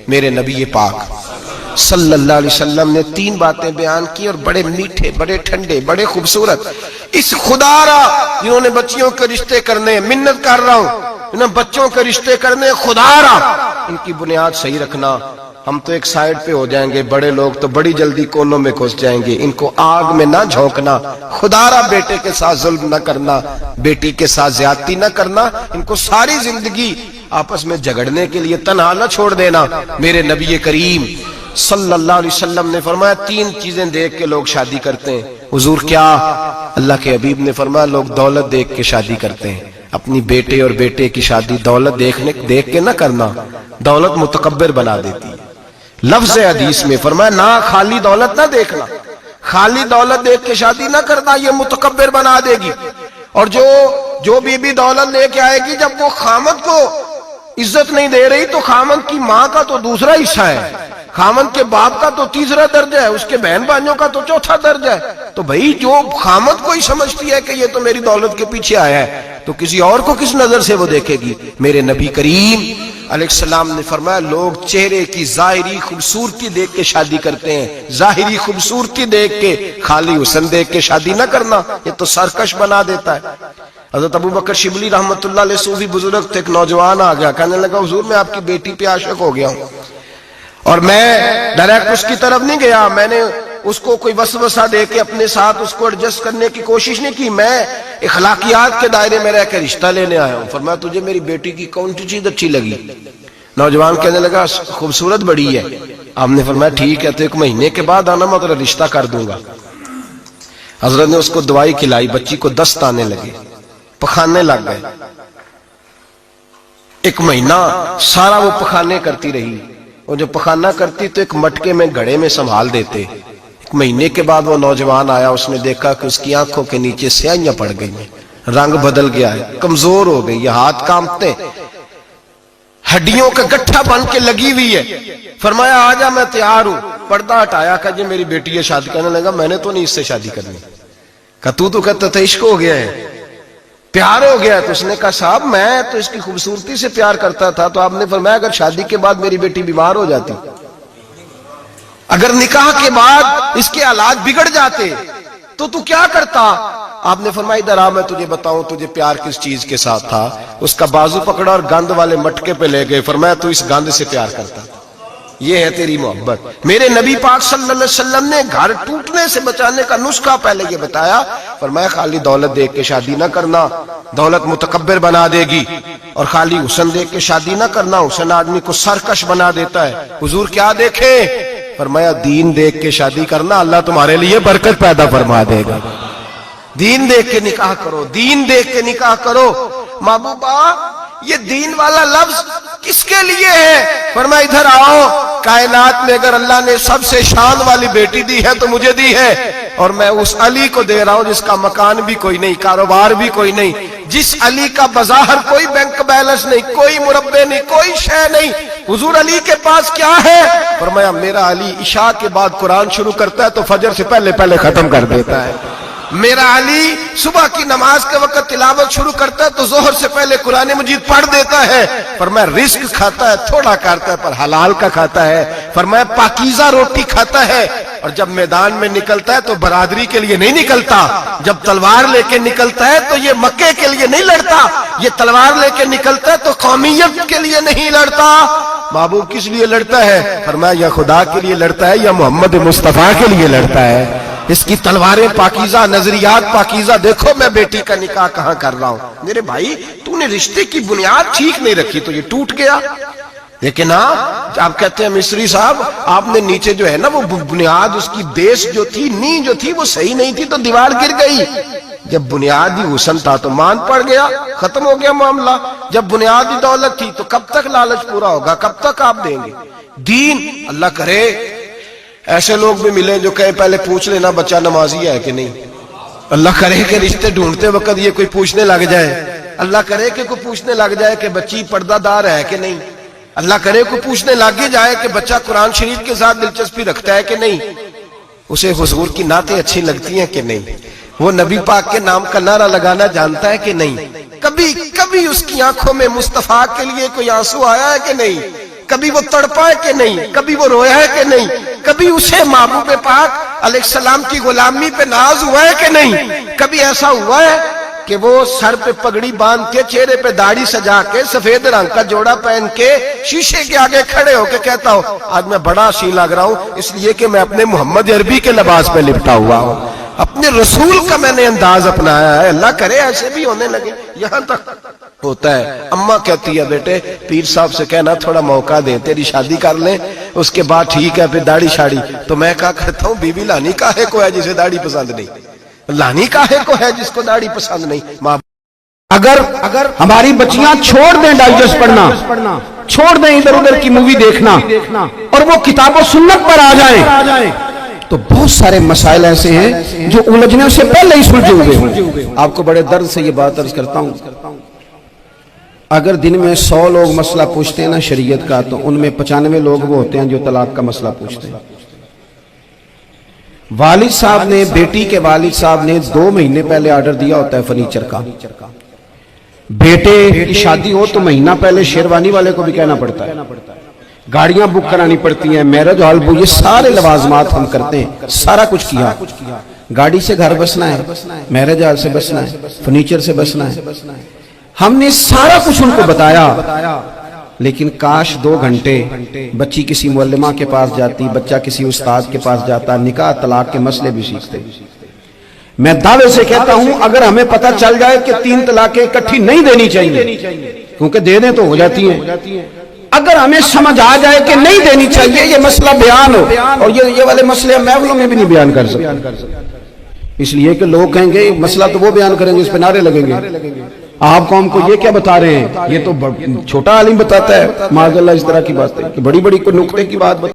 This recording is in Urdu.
میرے نبی پاک صلی اللہ علیہ وسلم نے 3 باتیں بیان کی اور بڑے میٹھے، بڑے ٹھنڈے، بڑے خوبصورت. اس خدا را جنہوں نے بچیوں کے رشتے کرنے، منت کر رہا ہوں انہوں نے بچوں کے رشتے کرنے، خدا را ان کی بنیاد صحیح رکھنا. ہم تو ایک سائیڈ پہ ہو جائیں گے، بڑے لوگ تو بڑی جلدی کونوں میں گھس جائیں گے. ان کو آگ میں نہ جھونکنا. خدا را بیٹے کے ساتھ ظلم نہ کرنا، بیٹی کے ساتھ زیادتی نہ کرنا. ان کو ساری زندگی آپس میں جھگڑنے کے لیے تنہا نہ چھوڑ دینا. میرے نبی کریم صلی اللہ علیہ وسلم نے فرمایا 3 چیزیں دیکھ کے لوگ شادی کرتے ہیں. حضور کیا؟ اللہ کے حبیب نے فرمایا لوگ دولت دیکھ کے شادی کرتے ہیں. اپنی بیٹے اور بیٹے کی شادی دولت دیکھ کے نہ کرنا، دولت متکبر بنا دیتی ہے. لفظ حدیث میں فرمایا نہ خالی دولت نہ دیکھنا، خالی دولت دیکھ کے شادی نہ کرنا، یہ متکبر بنا دے گی. اور جو بی دولت لے کے آئے گی، جب وہ خامد کو عزت نہیں دے رہی تو خامد کی ماں کا تو دوسرا حصہ ہے، خامد کے باپ کا تو تیسرا درجہ ہے، اس کے بہن بھائیوں کا تو چوتھا درجہ ہے. تو بھائی جو خامد کو ہی سمجھتی ہے کہ یہ تو میری دولت کے پیچھے آیا ہے تو کسی اور کو کس نظر سے وہ دیکھے گی. میرے نبی کریم علیہ السلام نے فرمایا لوگ چہرے کی ظاہری خوبصورتی دیکھ کے شادی کرتے ہیں، ظاہری خوبصورتی دیکھ کے، خالی حسن دیکھ کے شادی نہ کرنا، یہ تو سرکش بنا دیتا ہے. حضرت ابو بکر شبلی رحمۃ اللہ علیہ صوفی بزرگ تھے. ایک نوجوان آ گیا، کہنے لگا حضور میں آپ کی بیٹی پہ عاشق ہو گیا ہوں، اور میں ڈائریکٹ اس کی طرف نہیں گیا، میں نے اس کو کوئی وسوسہ دے کے اپنے ساتھ اس کو ایڈجسٹ کرنے کی کوشش نہیں کی، میں اخلاقیات کے دائرے میں رہ کے رشتہ لینے آیا ہوں. فرمایا تجھے میری بیٹی کی کون سی چیز اچھی لگی؟ نوجوان کہنے لگا خوبصورت بڑی ہے. آپ نے فرمایا ٹھیک ہے تو 1 مہینے کے بعد آنا، میں تیرا رشتہ کر دوں گا. حضرت نے اس کو دوائی کھلائی، بچی کو دست آنے لگے، پخانے لگ گئے. 1 مہینہ سارا وہ پخانے کرتی رہی. وہ جو پخانہ کرتی تو ایک مٹکے میں گھڑے میں سنبھال دیتے. 1 مہینے کے بعد وہ نوجوان آیا، اس نے دیکھا کہ اس کی آنکھوں کے نیچے سیاہیاں پڑ گئی ہیں، رنگ بدل گیا ہے، کمزور ہو گئی ہے، ہاتھ کانپتے، ہڈیوں کا گٹھا بن کے لگی ہوئی ہے. فرمایا آجا میں تیار ہوں. پردہ ہٹایا کہ جی میری بیٹی ہے شادی. کہنے لگا میں نے تو نہیں اس سے شادی کرنی. کہا تو کہتا تھا عشق ہو گیا ہے، پیار ہو گیا. تو اس نے کہا صاحب میں تو اس کی خوبصورتی سے پیار کرتا تھا. تو آپ نے فرمایا اگر شادی کے بعد میری بیٹی بیمار ہو جاتی، اگر نکاح کے بعد اس کے حالات بگڑ جاتے تو کیا کرتا؟ آپ نے فرمایا ادھر آ میں تجھے بتاؤں تجھے پیار کس چیز کے ساتھ تھا. اس کا بازو پکڑا اور گند والے مٹکے پہ لے گئے. فرمایا تو اس گند سے پیار کرتا، یہ ہے تیری محبت. میرے نبی پاک صلی اللہ علیہ وسلم نے گھر ٹوٹنے سے بچانے کا نسخہ پہلے یہ بتایا. فرمایا خالی دولت دیکھ کے شادی نہ کرنا، دولت متکبر بنا دے گی. اور خالی حسن دیکھ کے شادی نہ کرنا، حسن آدمی کو سرکش بنا دیتا ہے. حضور کیا دیکھے؟ فرمایا دین دیکھ کے شادی کرنا، اللہ تمہارے لیے برکت پیدا فرما دے گا. دین دیکھ کے نکاح کرو، دین دیکھ کے نکاح کرو. محبوبہ یہ دین والا لفظ کس کے لیے ہے؟ فرمایا ادھر آؤ، کائنات میں اگر اللہ نے سب سے شان والی بیٹی دی ہے تو مجھے دی ہے، اور میں اس علی کو دے رہا ہوں جس کا مکان بھی کوئی نہیں، کاروبار بھی کوئی نہیں، جس علی کا بظاہر کوئی بینک بیلنس نہیں، کوئی مربع نہیں، کوئی شے نہیں. حضور علی کے پاس کیا ہے؟ فرمایا میرا علی عشاء کے بعد قرآن شروع کرتا ہے تو فجر سے پہلے ختم کر دیتا ہے. میرا علی صبح کی نماز کے وقت تلاوت شروع کرتا ہے تو ظہر سے پہلے قرآن مجید پڑھ دیتا ہے. فرمایا رزق کھاتا ہے، تھوڑا کھاتا ہے پر حلال کا کھاتا ہے. فرمایا پاکیزہ روٹی کھاتا ہے. اور جب میدان میں نکلتا ہے تو برادری کے لیے نہیں نکلتا، جب تلوار لے کے نکلتا ہے تو یہ مکے کے لیے نہیں لڑتا، یہ تلوار لے کے نکلتا ہے تو قومیت کے لیے نہیں لڑتا. محبوب کس لیے لڑتا ہے؟ فرمایا یا خدا کے لیے لڑتا ہے یا محمد مصطفیٰ کے لیے لڑتا ہے. اس کی تلواریں پاکیزہ، نظریات پاکیزہ. دیکھو میں بیٹی کا نکاح کہاں کر رہا ہوں. میرے بھائی تو نے رشتے کی بنیاد ٹھیک نہیں رکھی تو یہ ٹوٹ گیا. لیکن ہاں آپ کہتے ہیں مصری صاحب آپ نے نیچے جو ہے نا وہ بنیاد، اس کی بیس جو تھی، نیو جو تھی وہ صحیح نہیں تھی تو دیوار گر گئی. جب بنیادی حسن تھا تو مان پڑ گیا، ختم ہو گیا معاملہ. جب بنیادی دولت تھی تو کب تک لالچ پورا ہوگا، کب تک آپ دیں گے؟ دین اللہ کرے ایسے لوگ بھی ملیں جو کہے پہلے پوچھ لینا بچہ نمازی ہے کہ نہیں. اللہ کرے کہ رشتے ڈھونڈتے وقت یہ کوئی پوچھنے لگ جائے. اللہ کرے کہ کوئی پوچھنے لگ جائے کہ بچی پردہ دار ہے کہ نہیں. اللہ کرے کوئی پوچھنے لگ جائے کہ بچہ قرآن شریف کے ساتھ دلچسپی رکھتا ہے کہ نہیں، اسے حضور کی نعتیں اچھی لگتی ہیں کہ نہیں، وہ نبی پاک کے نام کا نعرہ لگانا جانتا ہے کہ نہیں، کبھی اس کی آنکھوں میں مصطفیٰ کے لیے کوئی آنسو آیا ہے کہ نہیں. کبھی وہ تڑپا ہے کہ نہیں, کبھی وہ رویا ہے کہ نہیں, کبھی اسے محبوب پاک علیہ السلام کی غلامی پہ ناز ہوا ہے کہ نہیں, کبھی ایسا ہوا ہے کہ وہ سر پہ پگڑی باندھ کے, چہرے پہ داڑھی سجا کے, سفید رنگ کا جوڑا پہن کے شیشے کے آگے کھڑے ہو کے کہتا ہو آج میں بڑا حسین لگ رہا ہوں اس لیے کہ میں اپنے محمد عربی کے لباس پہ لپٹا ہوا ہوں, اپنے رسول کا میں نے انداز اپنایا ہے. اللہ کرے ایسے بھی ہونے لگے. یہاں تک ہوتا ہے اماں کہتی ہے بیٹے پیر صاحب سے کہنا تھوڑا موقع دیں, تیری شادی کر لیں, اس کے بعد ٹھیک ہے پھر داڑھی شاڑی. تو میں کہا کرتا ہوں بی بی لانی کاہے کو ہے جسے داڑھی پسند نہیں, لانی کاہے کو ہے جس کو داڑھی پسند نہیں. اگر ہماری بچیاں چھوڑ دیں ڈائجسٹ پڑھنا, چھوڑ دیں ادھر ادھر کی مووی دیکھنا, اور وہ کتاب و سنت پر آ جائیں, تو بہت سارے مسائل ایسے ہیں جو الجھنے سے پہلے ہی سلجھے ہوئے ہیں. آپ کو بڑے درد سے یہ بات عرض کرتا ہوں, اگر دن میں 100 لوگ مسئلہ پوچھتے ہیں نا شریعت کا, تو ان میں 95 لوگ وہ ہوتے ہیں جو طلاق کا مسئلہ پوچھتے ہیں. والد صاحب نے, بیٹی کے والد صاحب نے 2 مہینے پہلے آرڈر دیا ہوتا ہے فرنیچر کا. بیٹے کی شادی ہو تو مہینہ پہلے شیروانی والے کو بھی کہنا پڑتا ہے, گاڑیاں بک کرانی پڑتی ہیں, میرج ہال بک, یہ سارے لوازمات ہم کرتے ہیں. سارا کچھ کیا, گاڑی سے گھر بسنا ہے, میرج ہال سے بسنا ہے, فرنیچر سے بسنا ہے. ہم نے سارا کچھ ان کو بتایا, لیکن کاش 2 گھنٹے بچی کسی معلمہ کے پاس جاتی, بچہ کسی استاد کے پاس جاتا, نکاح طلاق کے مسئلے بھی سیکھتے. میں دعوے سے کہتا ہوں اگر ہمیں پتہ چل جائے کہ 3 طلاقیں اکٹھی نہیں دینی چاہیے, کیونکہ دے دیں تو ہو جاتی ہیں, اگر ہمیں سمجھ آ جائے کہ نہیں دینی چاہیے, یہ مسئلہ بیان ہو, اور یہ والے مسئلے محفلوں میں بھی نہیں بیان کر سکتے, اس لیے کہ لوگ کہیں گے مسئلہ تو وہ بیان کریں گے, اس پہ نعرے لگیں گے. آپ قوم کو یہ کیا بتا رہے ہیں, یہ تو چھوٹا عالم بتاتا ہے معاذ اللہ اس طرح کی باتیں, کہ بڑی بڑی کوئی نقطے کی بات